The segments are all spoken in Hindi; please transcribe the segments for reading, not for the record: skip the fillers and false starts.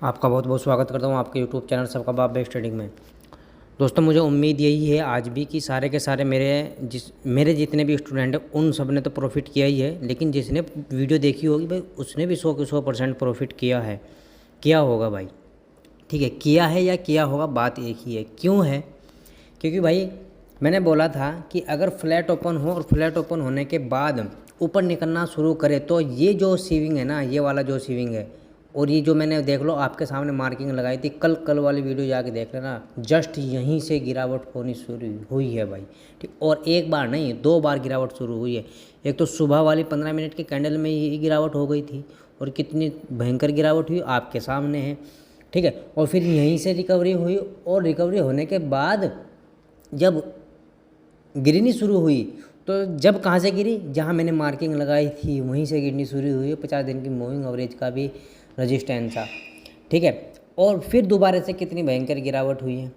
आपका बहुत बहुत स्वागत करता हूँ आपके यूट्यूब चैनल सबका बाप बेस्ट ट्रेडिंग में। दोस्तों, मुझे उम्मीद यही है आज भी कि सारे के सारे मेरे जितने भी स्टूडेंट हैं उन सब ने तो प्रॉफिट किया ही है, लेकिन जिसने वीडियो देखी होगी भाई उसने भी 100 के 100% प्रॉफिट किया है, किया होगा भाई। ठीक है, किया है या किया होगा बात एक ही है। क्यों है? क्योंकि भाई मैंने बोला था कि अगर फ्लैट ओपन हो और फ्लैट ओपन होने के बाद ऊपर निकलना शुरू करे तो ये जो सीविंग है ना, ये वाला जो सीविंग है और ये जो मैंने देख लो आपके सामने मार्किंग लगाई थी, कल वाली वीडियो जाके देख लेना, जस्ट यहीं से गिरावट होनी शुरू हुई है भाई। ठीक, और एक बार नहीं 2 बार गिरावट शुरू हुई है। एक तो सुबह वाली 15 मिनट के कैंडल में ही गिरावट हो गई थी और कितनी भयंकर गिरावट हुई आपके सामने है। ठीक है, और फिर यहीं से रिकवरी हुई और रिकवरी होने के बाद जब गिरनी शुरू हुई तो जब कहाँ से गिरी, जहाँ मैंने मार्किंग लगाई थी वहीं से गिरनी शुरू हुई है। 50 दिन की मूविंग एवरेज का भी रजिस्टेंस था। ठीक है, और फिर दोबारा से कितनी भयंकर गिरावट हुई है।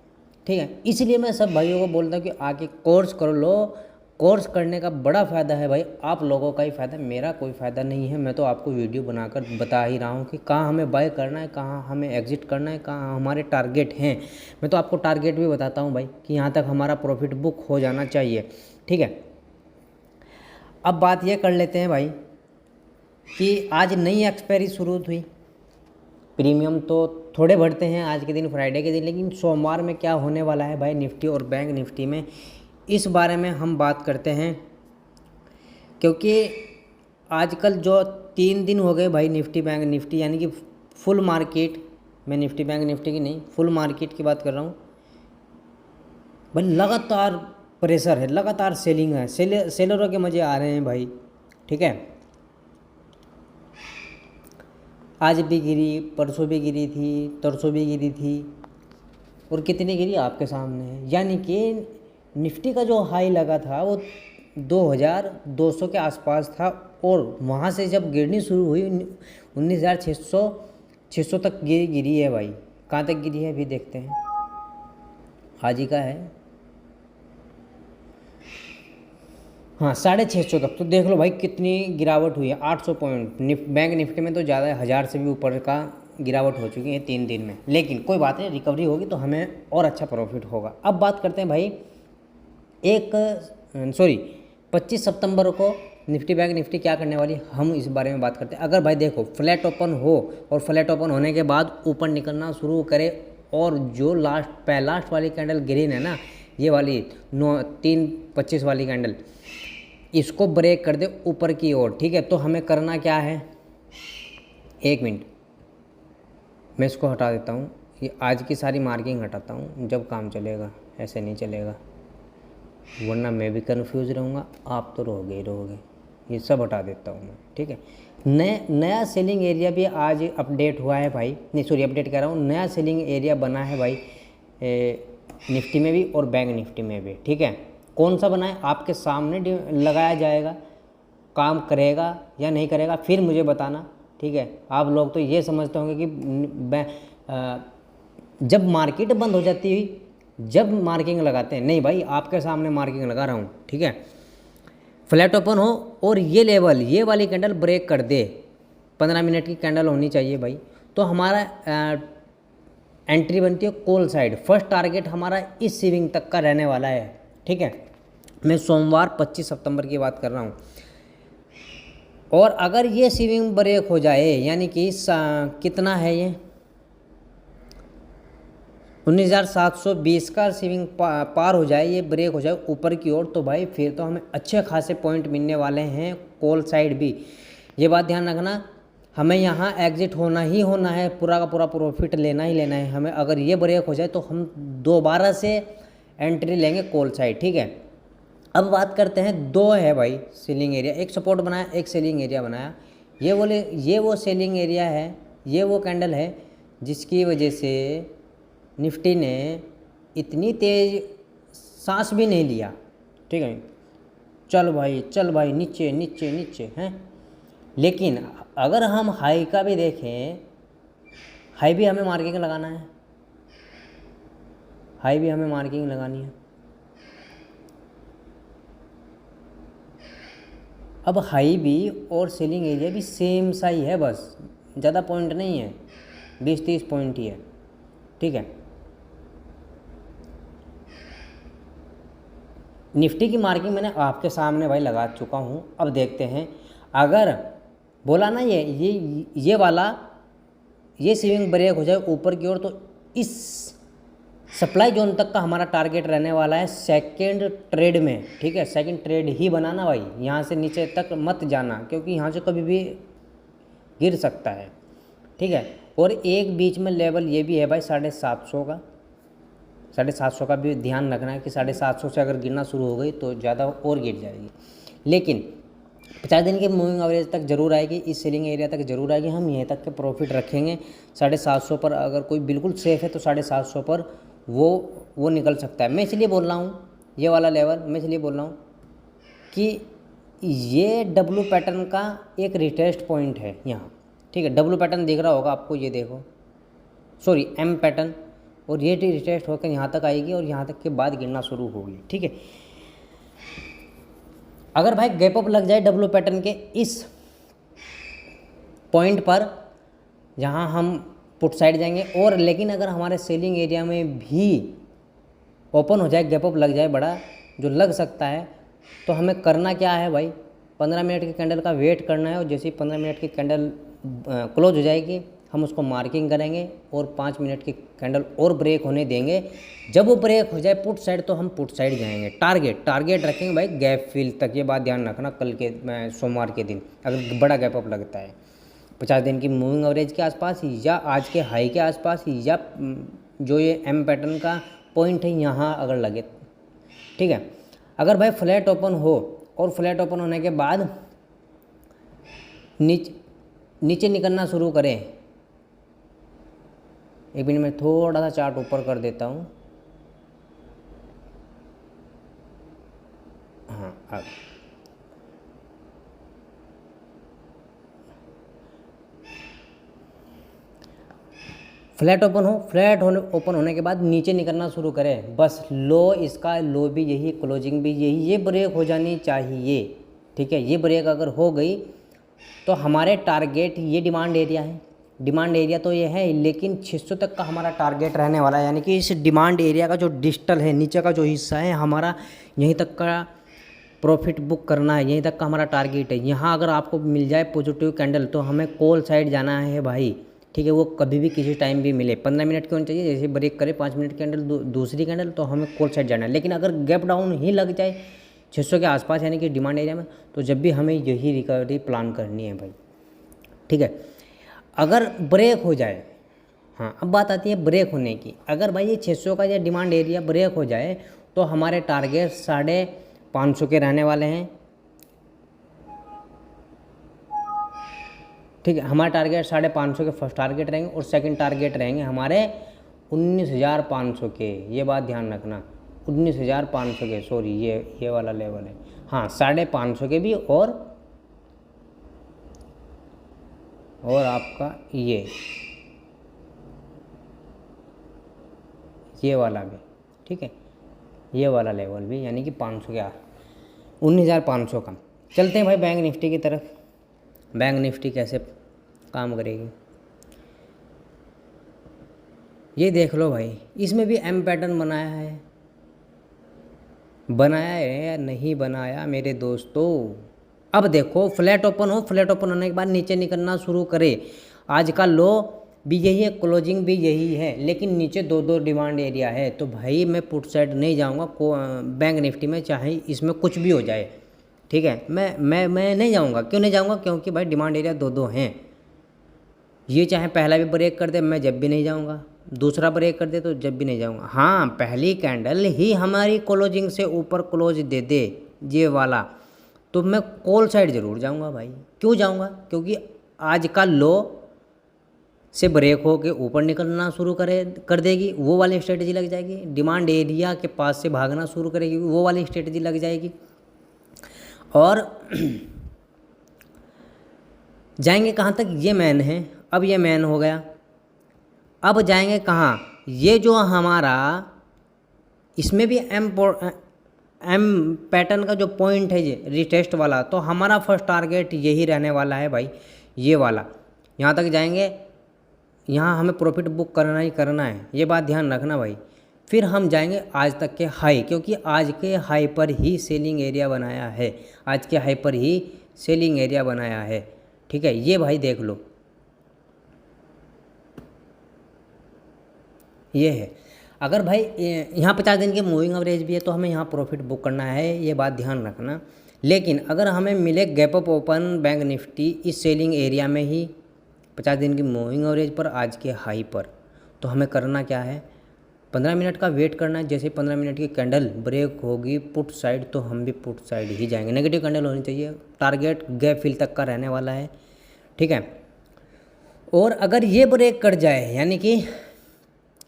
ठीक है, इसलिए मैं सब भाइयों को बोलता हूँ कि आके कोर्स कर लो। कोर्स करने का बड़ा फ़ायदा है भाई, आप लोगों का ही फ़ायदा, मेरा कोई फ़ायदा नहीं है। मैं तो आपको वीडियो बनाकर बता ही रहा हूँ कि कहाँ हमें बाय करना है, कहाँ हमें एग्जिट करना है, कहाँ हमारे टारगेट हैं। मैं तो आपको टारगेट भी बताता हूँ भाई कि यहाँ तक हमारा प्रॉफिट बुक हो जाना चाहिए। ठीक है, अब बात ये कर लेते हैं भाई कि आज नई एक्सपायरी शुरू हुई। प्रीमियम तो थोड़े बढ़ते हैं आज के दिन, फ्राइडे के दिन, लेकिन सोमवार में क्या होने वाला है भाई निफ्टी और बैंक निफ्टी में, इस बारे में हम बात करते हैं। क्योंकि आजकल जो 3 दिन हो गए भाई निफ्टी बैंक निफ्टी यानी कि फुल मार्केट, मैं निफ्टी बैंक निफ्टी की नहीं फुल मार्केट की बात कर रहा हूँ भाई, लगातार प्रेशर है, लगातार सेलिंग है, सेलरों के मज़े आ रहे हैं भाई। ठीक है, आज भी गिरी, परसों भी गिरी थी, तरसों भी गिरी थी और कितनी गिरी आपके सामने है। यानी कि निफ्टी का जो हाई लगा था वो 2200 के आसपास था और वहाँ से जब गिरनी शुरू हुई 19,600 तक गिरी है भाई। कहाँ तक गिरी है अभी देखते हैं, आज ही का है, हाँ 650 तक। तो देख लो भाई कितनी गिरावट हुई है, 800 पॉइंट। बैंक निफ्टी में तो ज़्यादा है, 1000 से भी ऊपर का गिरावट हो चुकी है 3 दिन में। लेकिन कोई बात नहीं, रिकवरी होगी तो हमें और अच्छा प्रॉफिट होगा। अब बात करते हैं भाई 25 सितंबर को निफ्टी बैंक निफ्टी क्या करने वाली, हम इस बारे में बात करते हैं। अगर भाई देखो फ्लैट ओपन हो और फ्लैट ओपन होने के बाद ऊपर निकलना शुरू करे और जो लास्ट वाली कैंडल ग्रीन है ना, ये वाली 3:25 वाली कैंडल, इसको ब्रेक कर दे ऊपर की ओर। ठीक है, तो हमें करना क्या है, 1 मिनट मैं इसको हटा देता हूँ, ये आज की सारी मार्किंग हटाता हूँ, जब काम चलेगा। ऐसे नहीं चलेगा वरना मैं भी कंफ्यूज रहूँगा, आप तो रहोगे ही रहोगे। ये सब हटा देता हूँ मैं। ठीक है, नया सेलिंग एरिया भी आज अपडेट हुआ है भाई, नहीं सॉरी अपडेट कर रहा हूँ, नया सेलिंग एरिया बना है भाई निफ्टी में भी और बैंक निफ्टी में भी। ठीक है, कौन सा बना है आपके सामने लगाया जाएगा, काम करेगा या नहीं करेगा फिर मुझे बताना। ठीक है, आप लोग तो ये समझते होंगे कि जब मार्केट बंद हो जाती हुई जब मार्किंग लगाते हैं, नहीं भाई आपके सामने मार्किंग लगा रहा हूँ। ठीक है, फ्लैट ओपन हो और ये लेवल, ये वाली कैंडल ब्रेक कर दे, 15 मिनट की कैंडल होनी चाहिए भाई, तो हमारा एंट्री बनती है कॉल साइड। फर्स्ट टारगेट हमारा इस सीविंग तक का रहने वाला है। ठीक है, मैं सोमवार 25 सितंबर की बात कर रहा हूँ। और अगर ये सीविंग ब्रेक हो जाए, यानी कि कितना है ये 19,720 का सीविंग पार हो जाए, ये ब्रेक हो जाए ऊपर की ओर, तो भाई फिर तो हमें अच्छे खासे पॉइंट मिलने वाले हैं कॉल साइड भी। ये बात ध्यान रखना, हमें यहाँ एग्जिट होना ही होना है, पूरा का पूरा प्रॉफिट लेना ही लेना है हमें। अगर ये ब्रेक हो जाए तो हम दोबारा से एंट्री लेंगे कॉल साइड। ठीक है, अब बात करते हैं, 2 है भाई सेलिंग एरिया, एक सपोर्ट बनाया एक सेलिंग एरिया बनाया। ये वो सेलिंग एरिया है, ये वो कैंडल है जिसकी वजह से निफ्टी ने इतनी तेज़ सांस भी नहीं लिया। ठीक है, चल भाई नीचे नीचे नीचे हैं। लेकिन अगर हम हाई का भी देखें, हाई भी हमें मार्किंग लगाना है, हाई भी हमें मार्किंग लगानी है। अब हाई भी और सेलिंग एरिया भी सेम सा ही है, बस ज़्यादा पॉइंट नहीं है। 20-30 पॉइंट ही है, ठीक है। निफ्टी की मार्किंग मैंने आपके सामने भाई लगा चुका हूँ। अब देखते हैं, अगर बोला ना ये वाला ये स्विंग ब्रेक हो जाए ऊपर की ओर, तो इस सप्लाई जोन तक का हमारा टारगेट रहने वाला है सेकंड ट्रेड में, ठीक है। सेकंड ट्रेड ही बनाना भाई, यहाँ से नीचे तक मत जाना, क्योंकि यहाँ से कभी भी गिर सकता है, ठीक है। और एक बीच में लेवल ये भी है भाई 750 का, 750 का भी ध्यान रखना है कि 750 से अगर गिरना शुरू हो गई तो ज़्यादा और गिर जाएगी। लेकिन 50 दिन की मूविंग एवरेज तक जरूर आएगी, इस सेलिंग एरिया तक जरूर आएगी। हम यहीं तक के प्रॉफिट रखेंगे। 750 पर अगर कोई बिल्कुल सेफ है तो 750 पर वो निकल सकता है। मैं इसलिए बोल रहा हूँ ये वाला लेवल, मैं इसलिए बोल रहा हूँ कि ये डब्लू पैटर्न का एक रिटेस्ट पॉइंट है यहाँ, ठीक है। डब्लू पैटर्न दिख रहा होगा आपको, ये देखो, सॉरी एम पैटर्न, और ये रिटेस्ट होकर यहाँ तक आएगी और यहाँ तक के बाद गिरना शुरू होगी, ठीक है। अगर भाई गैप अप लग जाए डब्लू पैटर्न के इस पॉइंट पर जहाँ हम पुट साइड जाएंगे, और लेकिन अगर हमारे सेलिंग एरिया में भी ओपन हो जाए, गैप अप लग जाए बड़ा, जो लग सकता है, तो हमें करना क्या है भाई, 15 मिनट की कैंडल का वेट करना है। और जैसे ही 15 मिनट की कैंडल क्लोज हो जाएगी, हम उसको मार्किंग करेंगे और 5 मिनट की कैंडल और ब्रेक होने देंगे। जब वो ब्रेक हो जाए पुट साइड, तो हम पुट साइड जाएंगे। टारगेट रखेंगे भाई गैप फिल तक, ये बात ध्यान रखना। कल के सोमवार के दिन अगर बड़ा गैप अप लगता है 50 दिन की मूविंग एवरेज के आसपास, या आज के हाई के आसपास, या जो ये एम पैटर्न का पॉइंट है यहाँ अगर लगे, ठीक है। अगर भाई फ्लैट ओपन हो और फ्लैट ओपन होने के बाद नीचे निकलना शुरू करें, एक मिनट में थोड़ा सा चार्ट ऊपर कर देता हूँ, हाँ अब फ्लैट ओपन हो, ओपन होने के बाद नीचे निकलना शुरू करें, बस लो, इसका लो भी यही, क्लोजिंग भी यही, ये ब्रेक हो जानी चाहिए, ठीक है। ये ब्रेक अगर हो गई तो हमारे टारगेट, ये डिमांड एरिया है, डिमांड एरिया तो ये है, लेकिन 600 तक का हमारा टारगेट रहने वाला है। यानी कि इस डिमांड एरिया का जो डिस्टल है, नीचे का जो हिस्सा है हमारा, यहीं तक का प्रॉफिट बुक करना है, यहीं तक का हमारा टारगेट है। यहाँ अगर आपको मिल जाए पॉजिटिव कैंडल, तो हमें कॉल साइड जाना है भाई, ठीक है। वो कभी भी किसी टाइम भी मिले, 15 मिनट की होनी चाहिए, जैसे ब्रेक करे 5 मिनट कैंडल दूसरी कैंडल, तो हमें कॉल साइड जाना है। लेकिन अगर गैप डाउन ही लग जाए 600 के आसपास, यानी कि डिमांड एरिया में, तो जब भी हमें यही रिकवरी प्लान करनी है भाई, ठीक है। अगर ब्रेक हो जाए, हाँ अब बात आती है ब्रेक होने की, अगर भाई ये 600 का ये डिमांड एरिया ब्रेक हो जाए, तो हमारे टारगेट 550 के रहने वाले हैं, ठीक है। हमारे टारगेट 550 के फर्स्ट टारगेट रहेंगे, और सेकंड टारगेट रहेंगे हमारे 19,500 के, ये बात ध्यान रखना, 19,500 के, सॉरी ये वाला लेवल है, हाँ 550 के भी, और आपका ये वाला भी, ठीक है, ये वाला लेवल भी, यानी कि 500 के 19,500 का। चलते हैं भाई बैंक निफ्टी की तरफ। बैंक निफ्टी कैसे काम करेगी ये देख लो भाई। इसमें भी एम पैटर्न बनाया है या नहीं बनाया मेरे दोस्तों। अब देखो फ्लैट ओपन हो, फ्लैट ओपन होने के बाद नीचे निकलना शुरू करे। आज का लो भी यही है, क्लोजिंग भी यही है, लेकिन नीचे 2 डिमांड एरिया है। तो भाई मैं पुट साइड नहीं जाऊंगा बैंक निफ्टी में, चाहे इसमें कुछ भी हो जाए, ठीक है। मैं नहीं जाऊंगा। क्यों नहीं जाऊंगा? क्योंकि भाई डिमांड एरिया 2 हैं। ये चाहे पहला भी ब्रेक कर दे, मैं जब भी नहीं जाऊंगा, दूसरा ब्रेक कर दे तो जब भी नहीं जाऊंगा। हाँ, पहली कैंडल ही हमारी क्लोजिंग से ऊपर क्लोज दे दे ये वाला, तो मैं कॉल साइड ज़रूर जाऊंगा भाई। क्यों जाऊंगा? क्योंकि आज का लो से ब्रेक हो के ऊपर निकलना शुरू कर देगी, वो वाली स्ट्रेटजी लग जाएगी। डिमांड एरिया के पास से भागना शुरू करेगी, वो वाली स्ट्रेटजी लग जाएगी। और जाएंगे कहाँ तक? ये मैन है। अब ये मैन हो गया, अब जाएंगे कहाँ? ये जो हमारा इसमें भी एम पैटर्न का जो पॉइंट है ये रिटेस्ट वाला, तो हमारा फर्स्ट टारगेट यही रहने वाला है भाई, ये वाला। यहाँ तक जाएंगे, यहाँ हमें प्रॉफिट बुक करना ही करना है, ये बात ध्यान रखना भाई। फिर हम जाएंगे आज तक के हाई, क्योंकि आज के हाई पर ही सेलिंग एरिया बनाया है, आज के हाई पर ही सेलिंग एरिया बनाया है। ठीक है, ये भाई देख लो, ये है। अगर भाई यहाँ 50 दिन की मूविंग एवरेज भी है तो हमें यहाँ प्रॉफिट बुक करना है, ये बात ध्यान रखना। लेकिन अगर हमें मिले gap up open bank Nifty इस सेलिंग एरिया में ही 50 दिन की मूविंग एवरेज पर आज के हाई पर, तो हमें करना क्या है, 15 मिनट का वेट करना है। जैसे 15 मिनट की कैंडल ब्रेक होगी पुट साइड तो हम भी पुट साइड ही जाएंगे। नेगेटिव कैंडल होनी चाहिए, टारगेट गैप फिल तक का रहने वाला है। ठीक है, और अगर ये ब्रेक कर जाए यानी कि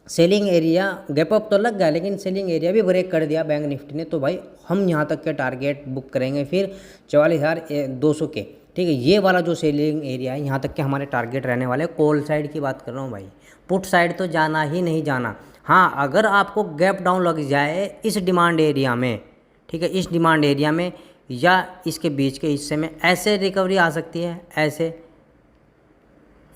सेलिंग एरिया, गैप अप तो लग गया लेकिन सेलिंग एरिया भी ब्रेक कर दिया बैंक निफ्टी ने, तो भाई हम यहाँ तक के टारगेट बुक करेंगे फिर 44,200 के। ठीक है, ये वाला जो सेलिंग एरिया है यहाँ तक के हमारे टारगेट रहने वाले। कॉल साइड की बात कर रहा हूँ भाई, पुट साइड तो जाना ही नहीं जाना। हाँ, अगर आपको गैप डाउन लग जाए इस डिमांड एरिया में, ठीक है, इस डिमांड एरिया में या इसके बीच के हिस्से में, ऐसे रिकवरी आ सकती है, ऐसे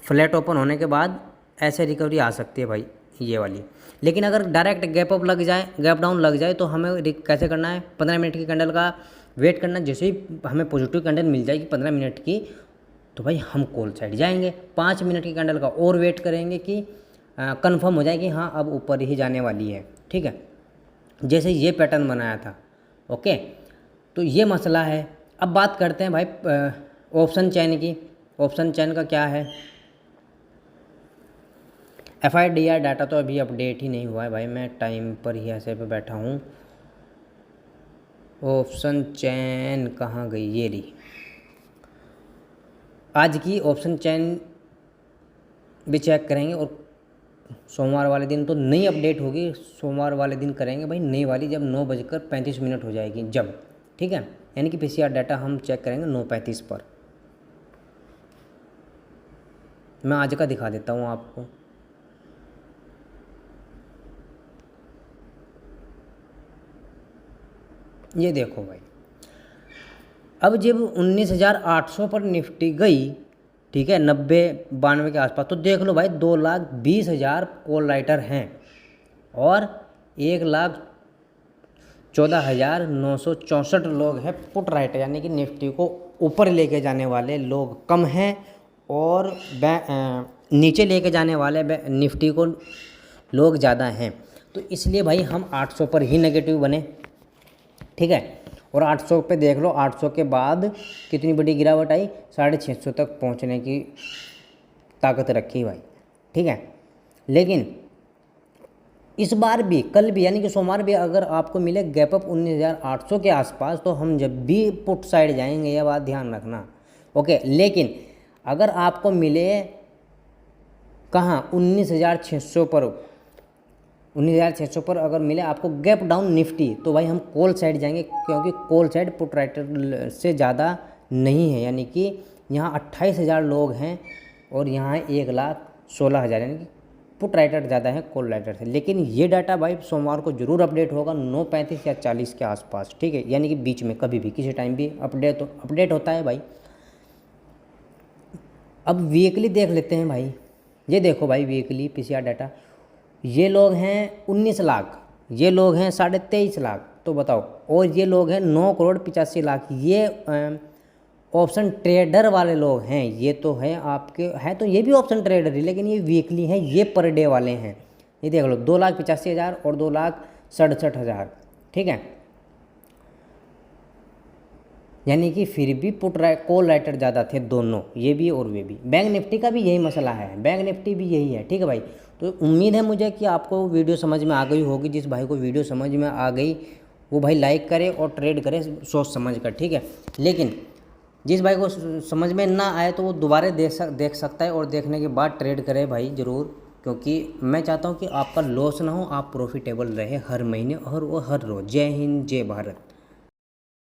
फ्लैट ओपन होने के बाद ऐसे रिकवरी आ सकती है भाई, ये वाली। लेकिन अगर डायरेक्ट गैप अप लग जाए, गैप डाउन लग जाए, तो हमें कैसे करना है, 15 मिनट की कैंडल का वेट करना। जैसे ही हमें पॉजिटिव कैंडल मिल जाएगी 15 मिनट की, तो भाई हम कॉल साइड जाएंगे। 5 मिनट की कैंडल का और वेट करेंगे कि कंफर्म हो जाए कि हाँ अब ऊपर ही जाने वाली है। ठीक है, जैसे ये पैटर्न बनाया था। ओके, तो ये मसला है। अब बात करते हैं भाई ऑप्शन चैन की। ऑप्शन चैन का क्या है, FIDR डाटा तो अभी अपडेट ही नहीं हुआ है भाई, मैं टाइम पर ही ऐसे पे बैठा हूँ। ऑप्शन चैन कहाँ गई, ये रही। आज की ऑप्शन चैन भी चेक करेंगे और सोमवार वाले दिन तो नई अपडेट होगी, सोमवार वाले दिन करेंगे भाई नई वाली, जब 9:35 हो जाएगी जब। ठीक है, यानी कि PCR डाटा हम चेक करेंगे 9:35 पर। मैं आज का दिखा देता हूँ आपको। ये देखो भाई, अब जब 19,800 पर निफ्टी गई, ठीक है, 90-92 के आसपास, तो देख लो भाई 2,20,000 कॉल राइटर हैं और 1,14,964 लोग हैं पुट राइटर, यानी कि निफ्टी को ऊपर लेके जाने वाले लोग कम हैं और नीचे लेके जाने वाले निफ्टी को लोग ज़्यादा हैं। तो इसलिए भाई हम 800 पर ही नेगेटिव बने। ठीक है, और 800 पे देख लो, 800 के बाद कितनी बड़ी गिरावट आई, 650 तक पहुंचने की ताकत रखी भाई। ठीक है, लेकिन इस बार भी, कल भी, यानी कि सोमवार भी अगर आपको मिले गैप अप 19,800 के आसपास, तो हम जब भी पुट साइड जाएंगे, यह बात ध्यान रखना। ओके, लेकिन अगर आपको मिले कहाँ 19,600 पर, 19,600 पर अगर मिले आपको गैप डाउन निफ्टी, तो भाई हम कॉल साइड जाएंगे, क्योंकि कॉल साइड पुट राइटर से ज़्यादा नहीं है। यानी कि यहाँ 28,000 लोग हैं और यहाँ 1,16,000, यानी कि पुट राइटर ज़्यादा है कॉल राइटर से। लेकिन ये डाटा भाई सोमवार को ज़रूर अपडेट होगा 9:35 या 40 के आसपास। ठीक है, यानी कि बीच में कभी भी किसी टाइम भी अपडेट होता है भाई। अब वीकली देख लेते हैं भाई। ये देखो भाई, वीकली PCR डाटा, ये लोग हैं 19 लाख, ये लोग हैं 23.5 लाख, तो बताओ, और ये लोग हैं 9,85,00,000। ये ऑप्शन ट्रेडर वाले लोग हैं, ये तो है आपके, है तो ये भी ऑप्शन ट्रेडर ही, लेकिन ये वीकली हैं, ये पर डे वाले हैं। ये देख लो 2,85,000 और 2,67,000। ठीक है, यानी कि फिर भी कॉल राइटर ज़्यादा थे दोनों, ये भी और वे भी। बैंक निफ्टी का भी यही मसला है, बैंक निफ्टी भी यही है। ठीक है भाई, तो उम्मीद है मुझे कि आपको वीडियो समझ में आ गई होगी। जिस भाई को वीडियो समझ में आ गई वो भाई लाइक करे और ट्रेड करे सोच समझ कर। ठीक है, लेकिन जिस भाई को समझ में ना आए तो वो दोबारा देख सकता है और देखने के बाद ट्रेड करे भाई ज़रूर, क्योंकि मैं चाहता हूँ कि आपका लॉस ना हो, आप प्रॉफिटेबल रहे हर महीने और वो हर रोज़। जय हिंद, जय भारत।